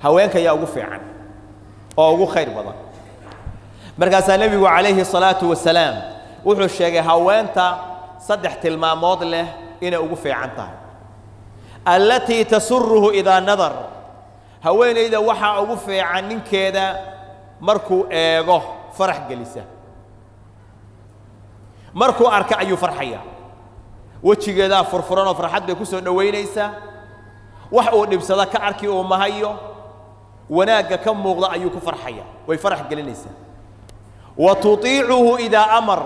haweenka yaa ugu fiican oo ugu khayr badan markaasaa nabigu calayhi salaatu wasalaam wuxuu sheegay haweenta saddex tilmaamood leh inay ugu fiican tahay allatii tasurruhu idaa nadar haweenayda waxaa ugu fiican ninkeeda markuu eego farax gelisa markuu arka ayuu farxaya wajigeeda furfuran oo farxad bay ku soo dhaweynaysaa wax uu dhibsada ka arki oo mahayo wanaaga ka muuqda ayuu ku farxaya way farax gelinaysaa wa tutiicuhu idaa amar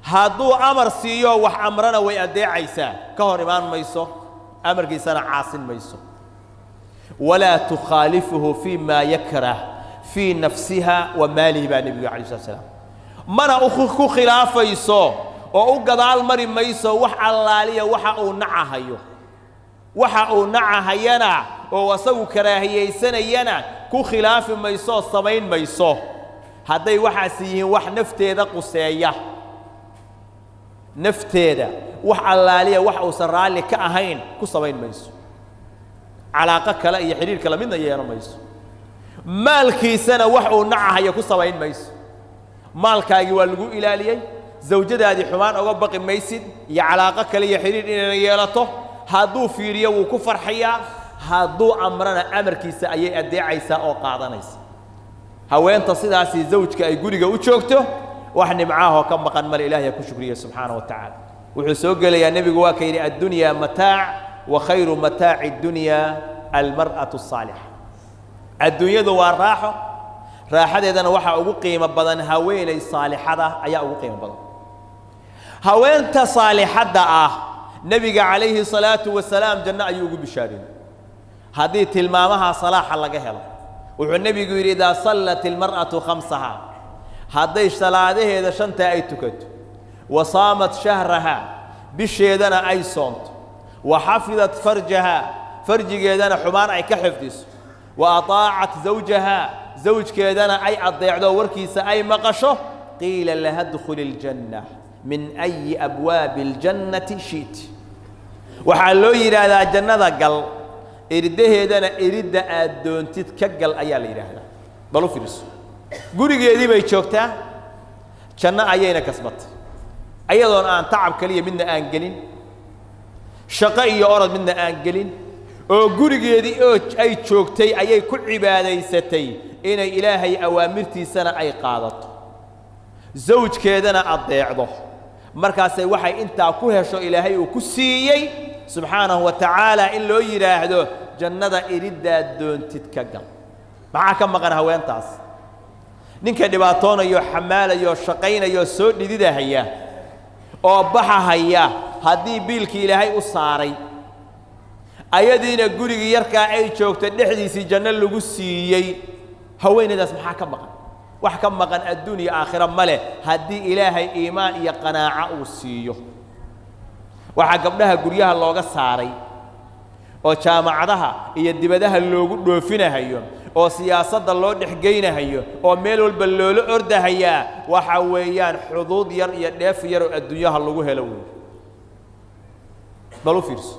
hadduu amar siiyo wax amrana way adeecaysaa ka hor imaan mayso amarkiisana caasin mayso walaa tukhaalifuhu fiimaa yakrah fii nafsiha wa maalihi baa nebigu calayhi salatu wasalaam mana ku khilaafayso oo u gadaal mari mayso wax allaaliya waxa uu nacahayo waxa uu nacahayana oo asagu karaahiyeysanayana ku khilaafi mayso samayn mayso hadday waxaas yihiin wax nafteeda quseeya nafteeda wax allaaliya wax uusan raalli ka ahayn ku samayn mayso calaaqo kale iyo xiriir kale midna yeelan mayso maalkiisana wax uu nacahayo ku samayn mayso maalkaagii waa lagu ilaaliyey zawjadaadii xumaan uga baqi maysid iyo calaaqo kale iyo xiriir inayna yeelato hadduu fiiriyo wuu ku farxayaa hadduu amrana amarkiisa ayay adeecaysaa oo qaadanaysa haweenta sidaasi zawjka ay guriga u joogto wax nimcaahoo ka maqan male ilaahay ku shukriya subxaanahu wa tacaala wuxuu soo gelayaa nebigu waa ka yidhi addunyaa mataac wa khayru mataaci addunyaa almar'atu asaalixa adduunyadu waa raaxo raaxadeedana waxaa ugu qiimo badan haweenay saalixada ayaa ugu qiimo badan haweenta saalixadda ah nebiga calayhi salaatu wasalaam janno ayuu ugu bishaariyey haddii tilmaamaha salaaxa laga helo wuxuu nebigu yidhi idaa sallat ilmar'atu khamsaha hadday salaadaheeda shantaa ay tukato wa saamat shahraha bisheedana ay soonto wa xafidat farjaha farjigeedana xumaan ay ka xifdiso wa ataacat zawjaha zawjkeedana ay adeecdo warkiisa ay maqasho qiila laha dkhuli aljanna min ayi abwaabi aljannati shi'ti waxaa loo yidhaahdaa jannada gal iridaheedana iridda aad doontid ka gal ayaa la yidhaahdaa bal u fiirso gurigeedii bay joogtaa janno ayayna kasbatay ayadoon aan tacab kaliya midna aan gelin shaqo iyo orod midna aan gelin oo gurigeedii oo ay joogtay ayay ku cibaadaysatay inay ilaahay awaamirtiisana ay qaadato zawjkeedana adeecdo markaasay waxay intaa ku hesho ilaahay uu ku siiyey subxaanahu wa tacaala in loo yidhaahdo jannada iriddaad doontid ka gal maxaa ka maqan haweentaas ninka dhibaatoonayo xamaalayo shaqaynayo soo dhididahaya oo baxahaya haddii biilkii ilaahay u saaray ayadiina gurigii yarkaa ay joogto dhexdiisii janno lagu siiyey haweenaydaas maxaa ka maqan wax ka maqan adduun iyo aakhira ma leh haddii ilaahay iimaan iyo qanaaco uu siiyo waxaa gabdhaha guryaha looga saaray oo jaamacadaha iyo dibadaha loogu dhoofinahayo oo siyaasadda loo dhexgeynahayo oo meel walba loola ordahayaa waxa weeyaan xuduud yar iyo dheef yar oo adduunyaha lagu helo weey bal u fiirso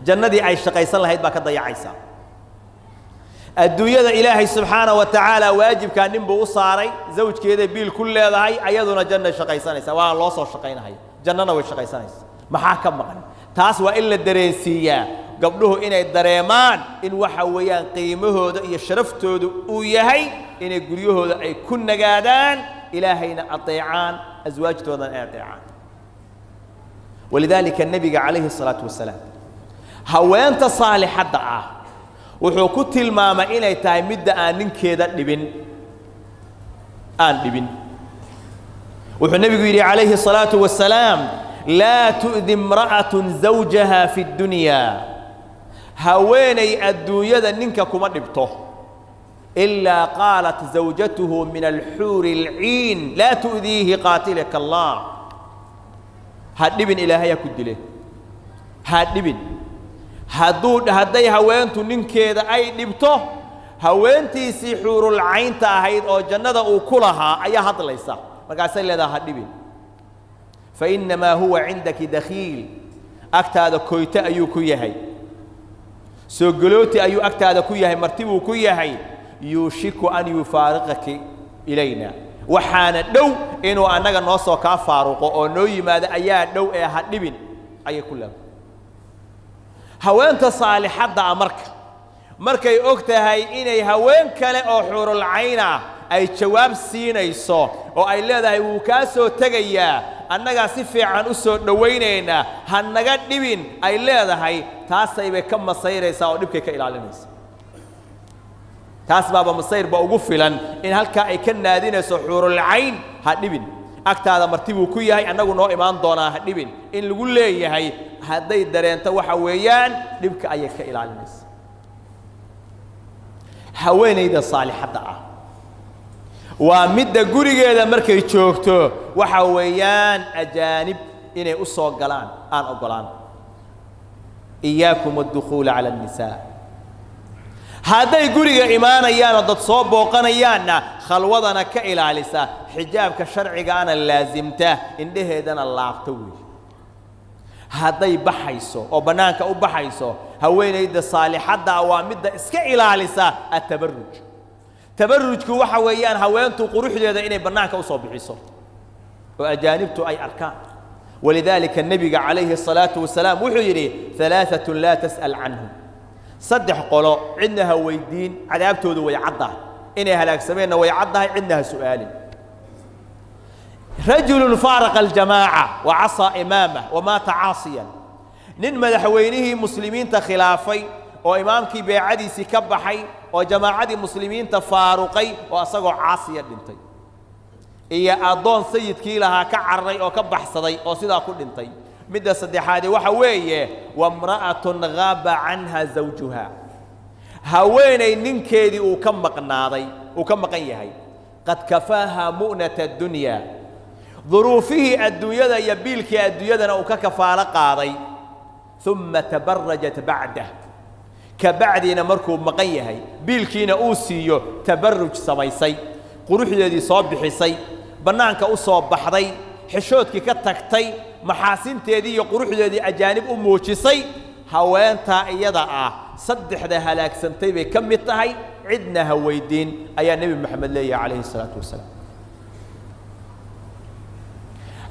jannadii ay shaqaysan lahayd baa ka dayacaysa adduunyada ilaahay subxaanahu wa tacaala waajibkaa nin buu u saaray zawjkeeda biil ku leedahay ayaduna janna shaqaysanaysa waa loo soo shaqaynahaya jannana way shaqaysanaysa maxaa ka maqan taas waa in la dareensiiyaa gabdhuhu inay dareemaan in waxa weeyaan qiimahooda iyo sharaftooda uu yahay inay guryahooda ay ku nagaadaan ilaahayna adeecaan aswaajtoodana ay adeecaan walidaalika nebiga calayhi salaatu wasalaam haweenta saalixadda ah wuxuu ku tilmaamay inay tahay midda aan ninkeeda dhibin wuxuu nebigu yidhi calayhi salaatu wasalaam laa tu'di imra'atun zawjaha fi ddunyaa haweenay adduunyada ninka kuma dhibto ilaa qaalat zawjatuhu min alxuuri alciin laa tu'diihi qaatilaka allah ha dhibin ilaahay ha ku dile ha dhibin hadday haweentu ninkeeda ay dhibto haweentiisii xuurul caynta ahayd oo jannada uu ku lahaa ayaa hadlaysa markaasay leedaha ha dhibin fainamaa huwa cindaki dakhiil agtaada koyto ayuu ku yahay سوغلوتي أيو أكتاد كويا مرتبو كويا يوشك أن يفارقك إلينا وحان دو إنو أنك نوصو كفارق أو نوي ماذا أيا دو إيه حدبين أي كلها هوانت صالحة دا أمرك markay og tahay inay haween kale oo xurul cayna ay jawaab siinayso oo ay leedahay wuu ka soo tagayaa annaga si fiican u soo dhaweynayna hanaga dhibin ay leedahay taasay bay ka masayraysaa oo dhibkay ka ilaalinaysa taas baaba masayr ba ugu filan in halka ay ka naadinayso xurul cayn ha dhibin agtaada martibu ku yahay annagu noo imaan doonaa ha dhibin in lagu leeyahay haday dareento waxa weeyaan dhibka ay ka ilaalinaysa haweenayda saalixada ah waa midda gurigeeda markay joogto waxa weeyaan ajaanib inay u soo galaan aan ogolaan iyaakum ad-dukhul ala an-nisaa haday guriga imaanayaan dad soo booqanayaanna khalwadana ka ilaalisa xijaabka sharciga ana laazimta indheheedana laabta weey haday baxayso oo banaanka u baxayso haweenayda saalixada waa midda iska ilaalisa at-tabarruj tabarrujku waxa weeyaan haweentu quruxdeeda inay banaanka u soo bixiso oo ajaanibtu ay arkaan ولذلك النبي عليه الصلاة والسلام وحيري ثلاثة لا تسأل عنهم صدح قولوا عندها ويدين عذابته ذو ويعضها إنها هلاك سمينا ويعضها عندها سؤال رجل فارق الجماعة وعصى إمامه ومات عاصيا نن مدحوينه مسلمين تخلافي وإمامك بيعدي سكبحي وجماعة مسلمين تفارقي وأصغوا عاصيا بنتي إيا أضون سيد كيلها كعري أو كبحصدي أو سيدا كل بنتي مدى صدحادي وحوية وامرأة غاب عنها زوجها هويني ننكيدي وكم مقناضي وكم مقيهي قد كفاها مؤنة الدنيا ظروفه الدنيا يبيلك الدنيا وككفالة قاضي ثم تبرجت بعده كبعدنا مركوب مقيهي بيلكينا أوسيو تبرج سميسي قروح الذي صاب بحسي بنانك أصاب بحري حشوتك كتكتي محاسن تيدي قروح الذي أجانب أموشسي هوان تائيضا صدح ذا هلاك سنتي بكم التهي عدنا هويدين أي النبي محمد لي عليه الصلاة والسلام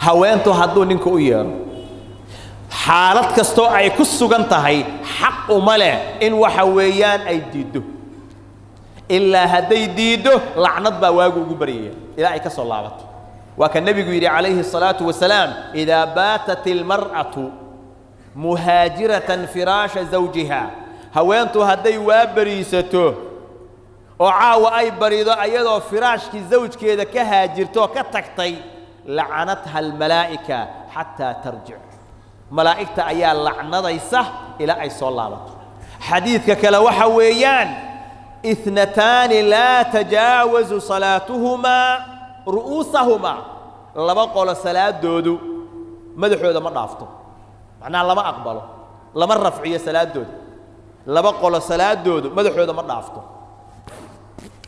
هوان تهدو ننكو إياه حالات كستو أي كسو قنتهي حق ملا إن وحويان أي ديدو إلا هدي ديدو لعنت بواقو قبرية إلا أي كسو الله وكان النبي يقول عليه الصلاة والسلام إذا باتت المرأة مهاجرة فراش زوجها هوانتو هدي وابريستو وعاو أي بريضة أيضا فراشك زوجك إذا كهاجرتو كتكتي لعنتها الملائكة حتى ترجع ملائكة أيها لعنة يسه إلى أي صلاة حديثك كلا وحويان اثنتان لا تجاوز صلاتهما رؤوسهما لما قول صلاة دودو مدحو هذا ما ضافته معناها لما أقبله لما رفعية صلاة دودو لما قول صلاة دودو مدحو هذا ما ضافته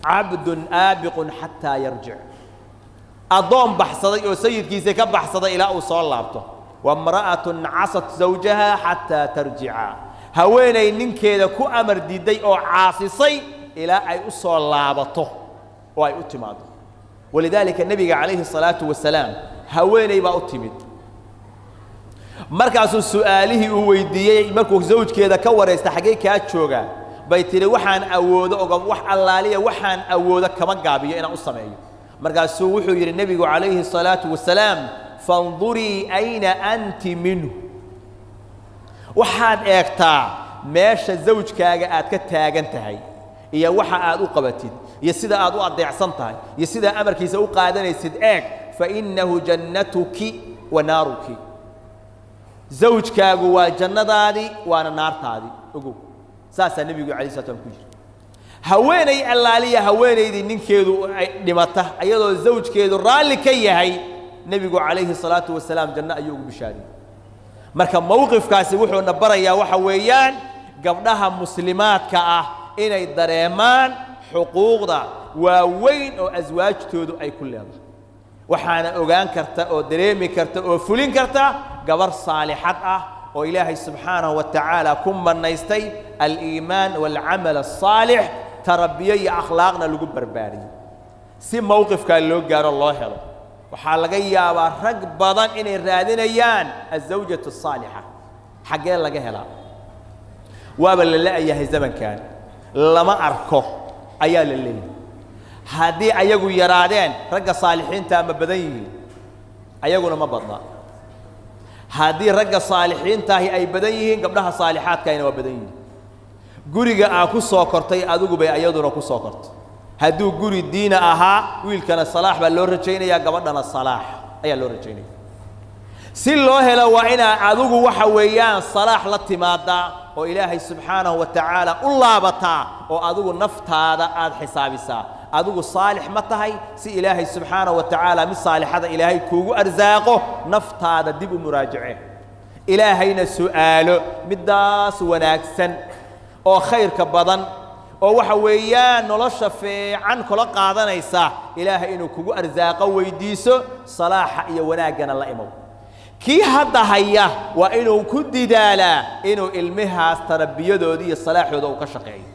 عبد آبق حتى يرجع أضم بحصدي وسيد كيسي كبحصدي إلى أوصال لابته وامرأة عصت زوجها حتى ترجع هويني ننكيدا كو أمر ديدي أو عاصصي إلى أي أوصال لابته وأي أتماده ولذلك النبي عليه الصلاة والسلام هويني با أتمد مركز سؤاله ويديي مركو زوج كيدا كورا يستحقي كاتشوغا بيتري وحان أودا وح الله لي وحان أودا كما قابي أنا أصمعي مركز سوحو يري النبي عليه الصلاة والسلام فانظري أين أنت منه وحان إيقتا ماشا زوج كاغا آد كتاغنتهي إيا وحا آد أقبتد يسيدا آد أضيعسنتهي يسيدا أمركي سوء قادن يسيد إيق فإنه جنتك ونارك زوج كاغو وجنة دادي وانا نار تادي أقول ساسا النبي عليه الصلاة والسلام هويني اللالية هويني دي ننكيدو لمته أيضا زوج كيدو رالي كيهي نبي عليه الصلاة والسلام جنة أيوب بشاري مركب موقف كاسي وحو نبريا وحويان قبلها مسلمات كأه إني دريمان حقوق دا ووين أو أزواج تودو أي كل هذا وحانا أوغان كرتا أو دريمي كرتا أو فلين كرتا قبر صالحات وإلهي سبحانه وتعالى كم من نيستي الإيمان والعمل الصالح تربيي أخلاقنا لقب برباري سي موقف كان لو قال الله حلو وحالقيا ورق بدن إن الرادين أيان الزوجة الصالحة حقين لقيها لا وابل لا أيه الزمن كان لما أركه أيال الليل هذه أيقو يرادين رق صالحين تام بديه أيقو ما بضنا هذه رق صالحين تاهي أي بديه قبلها صالحات كاين وبديه قريقا أكو سوكرتي أدوكو بي أيضو نكو سوكرت هدو قري الدين أها ويل كان الصلاح بل لو رجيني يا قبضنا الصلاح أي لو رجيني سيل الله لو وعنا أدوكو وحويان الصلاح لاتمادا وإلهي سبحانه وتعالى الله بطا وأدوكو نفت هذا آد حسابي سا أدوكو صالح متهي سي إلهي سبحانه وتعالى من صالح هذا إلهي كوغو أرزاقه نفت هذا ديب مراجعه إلهينا سؤاله مداس وناكسن oo khayrka badan oo waxa weeyaan nolosha fiican kula qaadanaysa ilaahay inuu kugu arsaaqo weydiiso salaaxa iyo wanaagana la imow kii hadda haya waa inuu ku didaalaa inuu ilmahaas tarbiyadooda iyo salaaxooda uu ka shaqeeyo